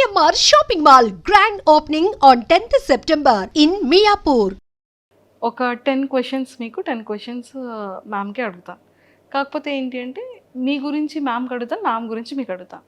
CMR shopping mall grand opening on 10th September in Miapur. ఒక 10 questions మీకు 10 questions మ్యామ్కే అడుగుతాను. కాకపోతే ఏంటి అంటే మీ గురించి మ్యామ్కి అడుగుతాను, మ్యామ్ గురించి మీకు అడుగుతాను.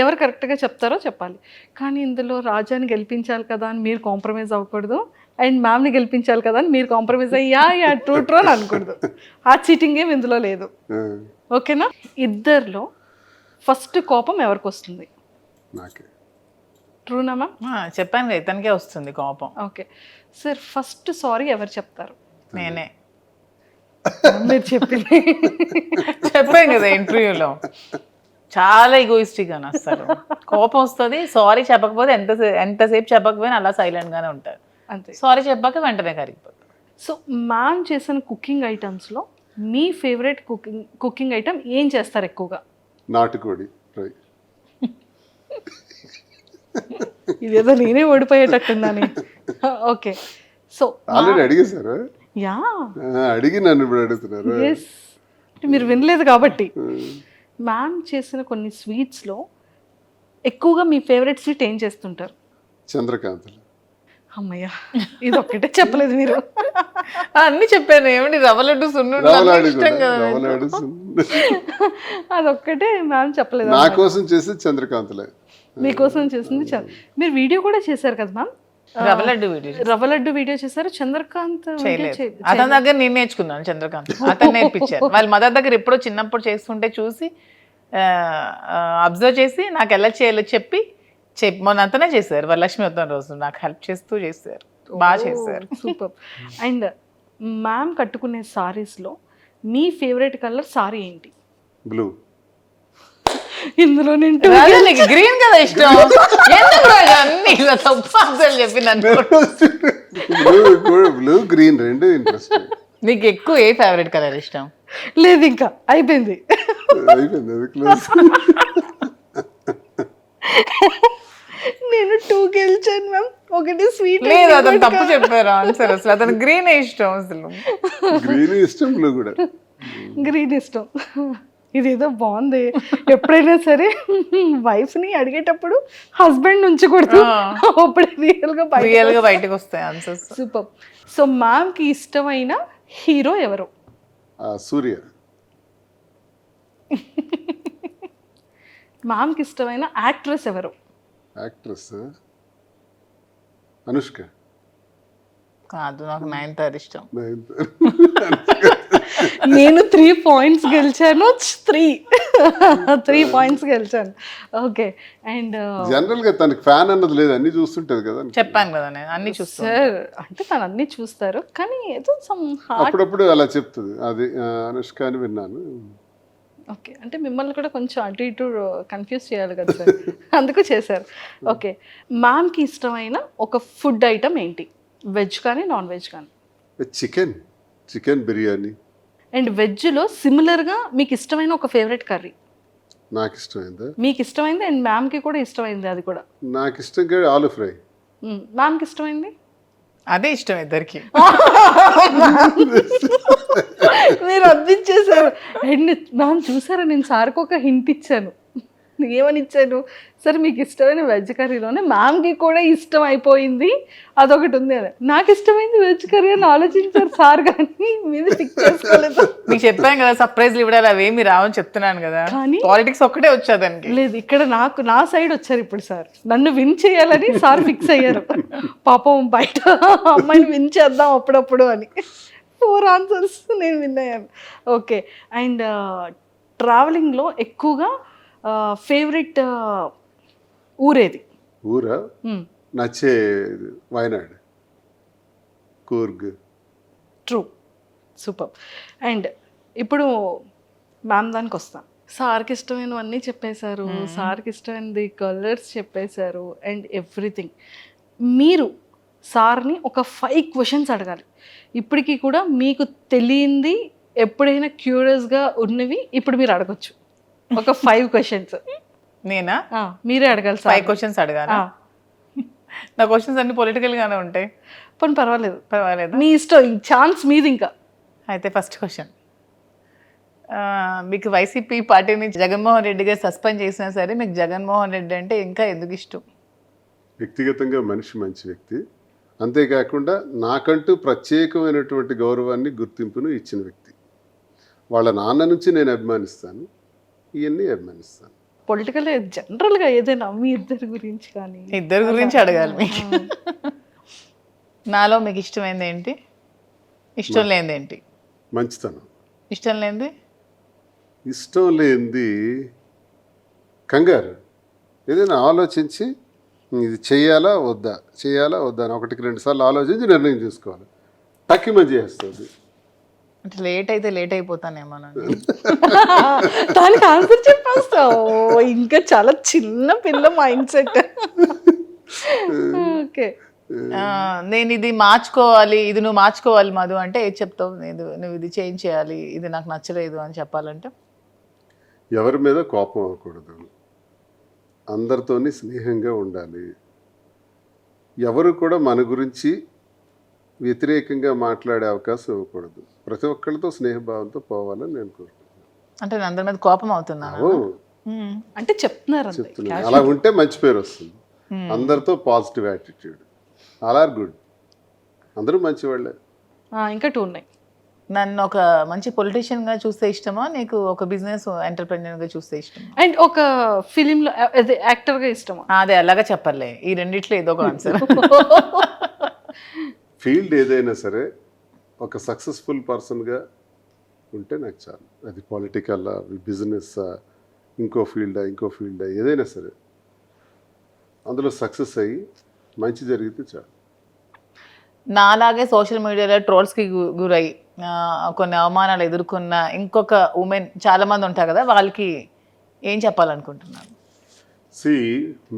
ఎవరు కరెక్ట్గా చెప్తారో చెప్పాలి. కానీ ఇందులో రాజాని గెలిపించాలి కదా అని మీరు కాంప్రమైజ్ అవ్వకూడదు, అండ్ మ్యామ్ని గెలిపించాలి కదా అని మీరు కాంప్రమైజ్ అయ్యా ట్రూ అని అనకూడదు. ఆ చీటింగ్ ఏం ఇందులో లేదు. ఓకేనా? ఇద్దరిలో ఫస్ట్ కోపం ఎవరికి వస్తుంది? నాకే. ట్రూనా మ్యామ్? చెప్పాను కదా, ఇతనికే వస్తుంది కోపం. ఓకే సార్, ఫస్ట్ సారీ ఎవరు చెప్తారు? నేనే మీరు చెప్పింది చెప్పాను కదా ఇంటర్వ్యూలో, చాలా ఈగోయిస్టిక్ అని అసలు కోపం వస్తుంది. సారీ చెప్పకపోతే ఎంతసేపు చెప్పకపోయినా అలా సైలెంట్గానే ఉంటారు. అంతే. సారీ చెప్పాక వెంటనే కరిగిపోతారు. సో మ్యామ్ చేసిన కుకింగ్ ఐటమ్స్లో మీ ఫేవరెట్ కుకింగ్ ఐటమ్ ఏం చేస్తారు ఎక్కువగా? నాటుకోడి ఫ్రై. ఇదేదో నేనే ఓడిపోయేటట్టుందని. ఓకే, సో ఆల్రెడీ అడిగేశారు. యా, అడిగి నన్ను ఇప్పుడు అడుగుతున్నారు. ఎస్, మీరు వినలేదు కాబట్టి. మ్యామ్ చేసిన కొన్ని స్వీట్స్లో ఎక్కువగా మీ ఫేవరెట్ స్వీట్ ఏం చేస్తుంటారు? చంద్రకాంతలు. అమ్మయ్య, ఇది ఒక్కటే చెప్పలేదు మీరు. అన్ని చెప్పాను. ఏమండి, రవ్వ లడ్డు సున్నుండలు రవ్వలాడు ఇష్టం కదా. రవ్వలాడు అదొక్కటే మ్యామ్ చెప్పలేదు. నా కోసం చేసి చంద్రకాంతలే. మీకోసం చేసింది మీరు వీడియో కూడా చేశారు కదా మ్యామ్? రవ్వ లడ్డు వీడియో చేశారు. చంద్రకాంత్ చేయలేదు. అతని దగ్గర నేను నేర్చుకున్నాను. చంద్రకాంత్ అతను నేర్పించారు. వాళ్ళ మదర్ దగ్గర ఎప్పుడో చిన్నప్పుడు చేస్తుంటే చూసి అబ్జర్వ్ చేసి నాకు ఎలా చేయాలో చెప్పి మొన్నంతనే చేశారు. వరలక్ష్మి వద్దం రోజు నాకు హెల్ప్ చేస్తూ చేశారు. బాగా చేశారు. సూపర్. అండ్ మ్యామ్ కట్టుకునే సారీస్లో మీ ఫేవరెట్ కలర్ సారీ ఏంటి? బ్లూ. ఇందులో నేను గ్రీన్ కదా ఇష్టం. ఎందుకు అన్ని తప్పు అసలు చెప్పి బ్లూ గ్రీన్ రెండు ఇంట్రెస్ట్. నీకు ఎక్కువ ఏ ఫేవరెట్ కలర్ ఇష్టం? లేదు, ఇంకా అయిపోయింది. అయిపోయింది అది క్లోజ్. నేను 2 గెలిచాను మ్యామ్. ఒకటి స్వీట్. లేదు, అతను తప్పు చెప్పారు ఆన్సర్. అసలు అతను గ్రీన్ ఇష్టం. అసలు గ్రీన్ ఇష్టం, బ్లూ కూడా. గ్రీన్ ఇష్టం. ఇదేదో బాగుంది. ఎప్పుడైనా సరే వైఫ్ని అడిగేటప్పుడు హస్బెండ్ ఉంచకూడదు, అప్పుడు రియల్గా బయటకు వస్తాయి ఆన్సర్స్. సూపర్. సో మ్యామ్కి ఇష్టమైన హీరో ఎవరు? సూర్య. మ్యామ్కి ఇష్టమైన యాక్ట్రెస్ ఎవరు? యాక్ట్రెస్ అనుష్క. కాదు, నాకు నయనతార ఇష్టం. నేను 3 పాయింట్స్ గెలిచాను. 3 పాయింట్స్ గెలిచాను. ఓకే. అండ్ జనరల్ గా తనకి ఫ్యాన్ అన్నది లేదు, అన్ని చూస్తుంటది కదా. చెప్పాను కదా, నేను అన్ని చూస్తాను సార్. అంటే తను అన్ని చూస్తారు, కానీ ఏదో సమ్ అప్పుడప్పుడు అలా చెప్తుంది. అది అనుష్క అని విన్నాను. ఓకే, అంటే మిమ్మల్ని కూడా కొంచెం అటు ఇటు కన్ఫ్యూజ్ చేయాలి కదా సార్, అందుకు చేశారు. ఓకే, మ్యామ్కి ఇష్టమైన ఒక ఫుడ్ ఐటమ్ ఏంటి? వెజ్ కానీ నాన్ వెజ్ కానీ? చికెన్ బిర్యానీ. అండ్ వెజ్లో సిమిలర్గా మీకు ఇష్టమైన ఒక ఫేవరెట్ కర్రీ? నాకు ఇష్టమైందా? మీకు ఇష్టమైంది అండ్ మ్యామ్కి కూడా ఇష్టమైంది అది కూడా? నాకు ఇష్టంగా ఆలు ఫ్రై. మ్యామ్కి ఇష్టమైంది? అదే ఇష్టం ఇద్దరికి. మీరు అందించేశారు. అండ్ మ్యామ్ చూసారా, నేను సార్కి ఒక హింట్ ఇచ్చాను. ఏమని ఇచ్చాను? సరే, మీకు ఇష్టమైన వెజ్ కర్రీలోనే మ్యామ్కి కూడా ఇష్టం అయిపోయింది అదొకటి ఉంది అని. నాకు ఇష్టమైంది వెజ్ కర్రీ అని ఆలోచించారు సార్, కానీ మీద ఫిక్స్ చేసుకోలేదు. మీకు చెప్పాను కదా, సర్ప్రైజ్లు ఇవ్వడాలి అవేమి రావని చెప్తున్నాను కదా. కానీ పాలిటిక్స్ ఒక్కటే వచ్చేదానికి. లేదు, ఇక్కడ నా సైడ్ వచ్చారు ఇప్పుడు సార్. నన్ను విన్ చేయాలని సార్ ఫిక్స్ అయ్యారు. పాపం బయట అమ్మాయిని విన్ చేద్దాం అప్పుడప్పుడు అని. 4 ఆన్సర్స్ నేను విన్ అయ్యాను. ఓకే. అండ్ ట్రావెలింగ్లో ఎక్కువగా ఫేవరెట్ ఊరేది? ఊరా నచ్చే Wayanad, Coorg. True. Super. And ఇప్పుడు మ్యామ్ దానికి వస్తాం. సార్కి ఇష్టమైనవన్నీ చెప్పేశారు, సార్కి ఇష్టమైనది కలర్స్ చెప్పేశారు అండ్ ఎవ్రీథింగ్. మీరు సార్ని ఒక 5 క్వశ్చన్స్ అడగాలి. ఇప్పటికీ కూడా మీకు తెలియంది, ఎప్పుడైనా క్యూరియస్గా ఉన్నవి ఇప్పుడు మీరు అడగచ్చు. ఒక 5 క్వశ్చన్స్. నేనా? మీరే అడగాలి. 5 క్వశ్చన్స్ అడగాలి. నా క్వశ్చన్స్ అన్ని పొలిటికల్ గానే ఉంటాయి. पण పర్వాలేదు, పర్వాలేదు, మీ ఇష్టం, ఛాన్స్ మీది. ఇంకా అయితే ఫస్ట్ క్వశ్చన్, మీకు వైసీపీ పార్టీ నుంచి జగన్మోహన్ రెడ్డి గారు సస్పెండ్ చేసినా సరే మీకు జగన్మోహన్ రెడ్డి అంటే ఇంకా ఎందుకు ఇష్టం? వ్యక్తిగతంగా మనిషి మంచి వ్యక్తి, అంతేకాకుండా నాకంటూ ప్రత్యేకమైనటువంటి గౌరవాన్ని గుర్తింపును ఇచ్చిన వ్యక్తి. వాళ్ళ నాన్న నుంచి నేను అభిమానిస్తాను, ఇవన్నీ అభిమానిస్తాను. పొలిటికల్ జనరల్గా ఏదైనా మీ ఇద్దరి గురించి కానీ ఇద్దరి గురించి అడగాలి మీకు. నాలో మీకు ఇష్టమైంది ఏంటి, ఇష్టం లేనిది ఏంటి? మంచితనం. ఇష్టం లేనిది? ఇష్టం లేనిది కంగారు. ఏదైనా ఆలోచించి ఇది చేయాలా వద్దా అని 1-2 సార్లు ఆలోచించి నిర్ణయం తీసుకోవాలి. టక్కిమని చేస్తుంది. అంటే లేట్ అయితే లేట్ అయిపోతానేమోనండి. దానికి ఆన్సర్ చెప్పేస్తావు. ఇంకా చాలా చిన్న పిల్ల మైండ్ సెట్. ఓకే, నేను ఇది మార్చుకోవాలి, ఇది నువ్వు మార్చుకోవాలి మధు అంటే ఏది చెప్తావు? నువ్వు ఇది చేంజ్ చేయాలి, ఇది నాకు నచ్చలేదు అని చెప్పాలంటే? ఎవరి మీద కోపం అవ్వకూడదు, అందరితోని స్నేహంగా ఉండాలి, ఎవరు కూడా మన గురించి వ్యతిరేకంగా మాట్లాడే అవకాశం ఇవ్వకూడదు, ప్రతి ఒక్కరితో స్నేహభావంతో పోవాలని నేను కోరుకుంటున్నాను. అంటే నేను అందరి మీద కోపం అవుతున్నాను అంటే చెప్తున్నారు. అలా ఉంటే మంచి పేరు వస్తుంది. అందరితో positive attitude, all are good, అందరూ మంచి వాళ్ళే. ఇంకా 2 ఉన్నాయి. నన్ను ఒక మంచి పొలిటీషియన్ గా చూస్తే ఇష్టమా, నీకు ఒక బిజినెస్ ఎంటర్ప్రెన్యూర్ గా చూస్తే ఇష్టమా, అండ్ ఒక ఫిలింలో యాక్టర్ గా ఇష్టమా? అదే అలాగా చెప్పలే, ఈ రెండిట్లో ఏదో ఒక ఆన్సర్. ఫీల్డ్ ఏదైనా సరే ఒక సక్సెస్ఫుల్ పర్సన్గా ఉంటే నాకు చాలు. అది పొలిటికల్లా, బిజినెస్, ఇంకో ఫీల్డా ఏదైనా సరే అందులో సక్సెస్ అయ్యి మంచి జరిగితే చాలు. నాలాగే సోషల్ మీడియాలో ట్రోల్స్కి గురై కొన్ని అవమానాలు ఎదుర్కొన్న ఇంకొక ఉమెన్ చాలా మంది ఉంటారు కదా, వాళ్ళకి ఏం చెప్పాలనుకుంటున్నాను?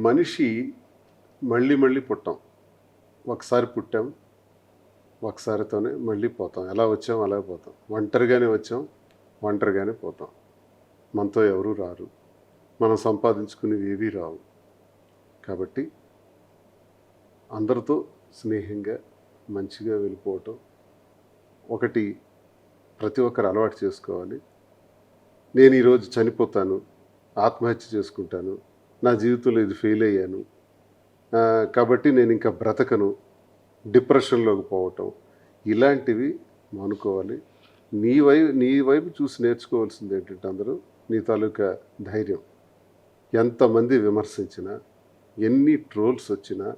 మనిషి మళ్ళీ పుట్టాం. ఒకసారి పుట్టాం, ఒకసారితోనే మళ్ళీ పోతాం. ఎలా వచ్చాం అలా పోతాం. ఒంటరిగానే వచ్చాం, ఒంటరిగానే పోతాం. మనతో ఎవరూ రారు, మనం సంపాదించుకునేవి ఏవీ రావు. కాబట్టి అందరితో స్నేహంగా మంచిగా వెళ్ళిపోవటం ఒకటి ప్రతి ఒక్కరు అలవాటు చేసుకోవాలి. నేను ఈరోజు చనిపోతాను, ఆత్మహత్య చేసుకుంటాను, నా జీవితంలో ఇది ఫెయిల్ అయ్యాను కాబట్టి నేను ఇంకా బ్రతకను, డిప్రెషన్లోకి పోవటం, ఇలాంటివి మానుకోవాలి. నీ వైపు చూసి నేర్చుకోవాల్సింది ఏంటంటే అందరూ నీ తాలూకా ధైర్యం. ఎంతమంది విమర్శించినా, ఎన్ని ట్రోల్స్ వచ్చినా,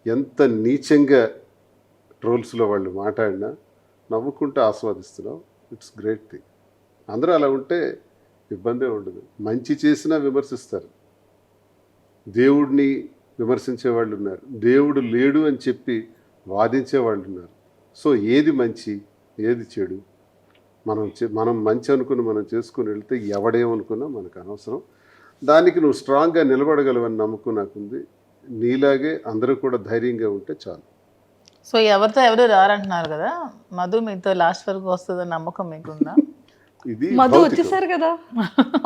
ఎంత నీచంగా ట్రోల్స్లో వాళ్ళు మాట్లాడినా నవ్వుకుంటూ ఆస్వాదిస్తున్నావు. It's great thing. అందరూ అలా ఉంటే ఇబ్బందే ఉండదు. మంచి చేసినా విమర్శిస్తారు. దేవుడిని విమర్శించే వాళ్ళు ఉన్నారు, దేవుడు లేడు అని చెప్పి వాదించే వాళ్ళు ఉన్నారు. సో ఏది మంచి ఏది చెడు మనం మంచి అనుకుని మనం చేసుకుని వెళ్తే ఎవడేమనుకున్నా మనకు అనవసరం. దానికి నువ్వు స్ట్రాంగ్గా నిలబడగలవని నమ్మకం నాకుంది. నీలాగే అందరూ కూడా ధైర్యంగా ఉంటే చాలు. సో ఎవరితో ఎవరు రారంటున్నారు కదా, మధు మీతో లాస్ట్ వరకు వస్తుందని నమ్మకం మీకుందా? ఇది మధు వచ్చేసారు కదా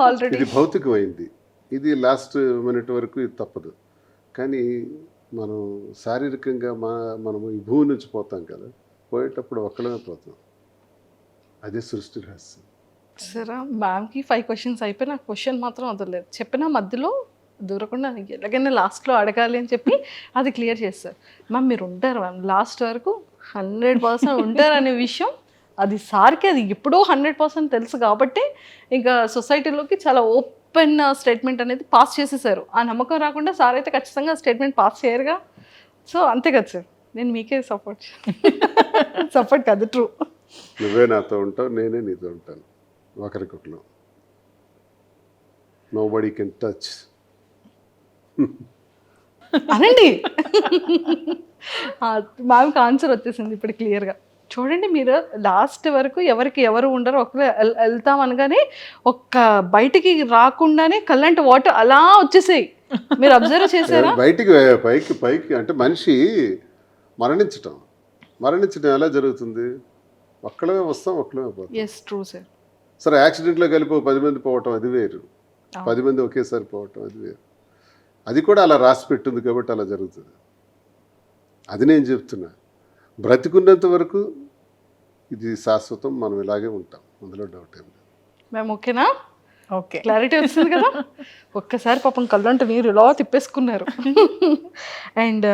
ఆల్రెడీ. ఇది భౌతికమైంది. ఇది లాస్ట్ మినిట్ వరకు ఇది తప్పదు. కానీ మనం శారీరకంగా మనము ఈ భూమి నుంచి పోతాం కదా, పోయేటప్పుడు ఒక్కడమే పోతాం. అదే సృష్టి రహస్యం. సరే, మ్యామ్కి 5 క్వశ్చన్స్ అయిపోయి నాకు క్వశ్చన్ మాత్రం వదలలేదు. చెప్పిన మధ్యలో దూరకుండా ఎలాగైనా లాస్ట్లో అడగాలి అని చెప్పి అది క్లియర్ చేస్తారు. మ్యామ్ మీరు ఉంటారు మ్యామ్ లాస్ట్ వరకు 100% ఉంటారు అనే విషయం అది సార్కి అది ఎప్పుడో 100% తెలుసు కాబట్టి ఇంకా సొసైటీలోకి చాలా ఓపెన్ స్టేట్మెంట్ అనేది పాస్ చేసేసారు. ఆ నమ్మకం రాకుండా సార్ అయితే ఖచ్చితంగా స్టేట్మెంట్ పాస్ చేయరుగా. సో అంతే కదా సార్, నేను మీకే సపోర్ట్ కాదు, ట్రూ. నువ్వే నాతో ఉంటావు, నేనే నీతో ఉంటాను. ఒకరికొకరు. Nobody can touch. అనండి. మ్యామ్కి ఆన్సర్ వచ్చేసింది ఇప్పుడు క్లియర్గా. చూడండి, మీరు లాస్ట్ వరకు ఎవరికి ఎవరు ఉండరు, ఒకరు వెళ్తాం అనగానే ఒక్క బయటికి రాకుండానే కళ్ళంటి వాటర్ అలా వచ్చేసాయి. మీరు అబ్జర్వ్ చేశారా? పైకి అంటే మనిషి మరణించటం ఎలా జరుగుతుంది? ఒక్కడమే వస్తాం, ఒక్కడమే పోతాం. Yes, true sir. సరే, యాక్సిడెంట్లో కలిపి 10 మంది పోవటం అది వేరు, 10 మంది ఒకేసారి పోవటం అది వేరు. అది కూడా అలా రాసి పెట్టింది కాబట్టి అలా జరుగుతుంది. అది నేను చెప్తున్నా. బ్రతికున్నంత వరకు ఇది శాశ్వతం, మనం ఇలాగే ఉంటాం, అందులో డౌట్ ఏం లేదు. మేము ఓకేనా? ఓకే. క్లారిటీ వచ్చింది కదా. ఒక్కసారి పాపం కళ్ళంట నీరు ఇలా తిప్పేసుకున్నారు. And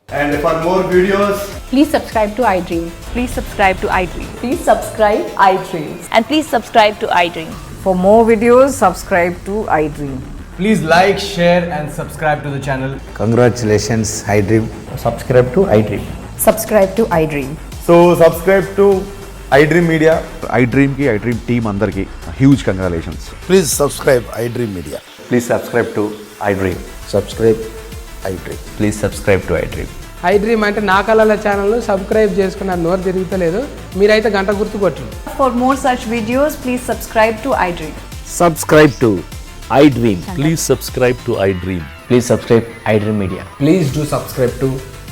And for more videos, Please subscribe to iDream. Please subscribe to iDream. Please subscribe iDream. And please subscribe to iDream. For more videos, subscribe to iDream. please like, share, and subscribe to the channel. Congratulations, iDream. Subscribe to iDream. Subscribe to iDream. So, subscribe to iDream Media. iDream team అందరికి huge congratulations. Please subscribe iDream Media. Please subscribe to iDream. Subscribe iDream. Please subscribe to iDream. iDream అంటే నా కళల ఛానల్ను subscribe చేసుకున్న నోరు తిరుగుతలేదు, మీరైతే గంట గుర్తు కొట్టండి. For more such videos, please subscribe to iDream. Subscribe to iDream. Please subscribe to iDream. Please subscribe iDream Media. Please do subscribe to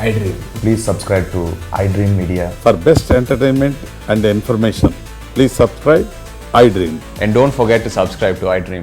iDream. Please subscribe to iDream Media. For best entertainment and information, please subscribe iDream. And don't forget to subscribe to iDream.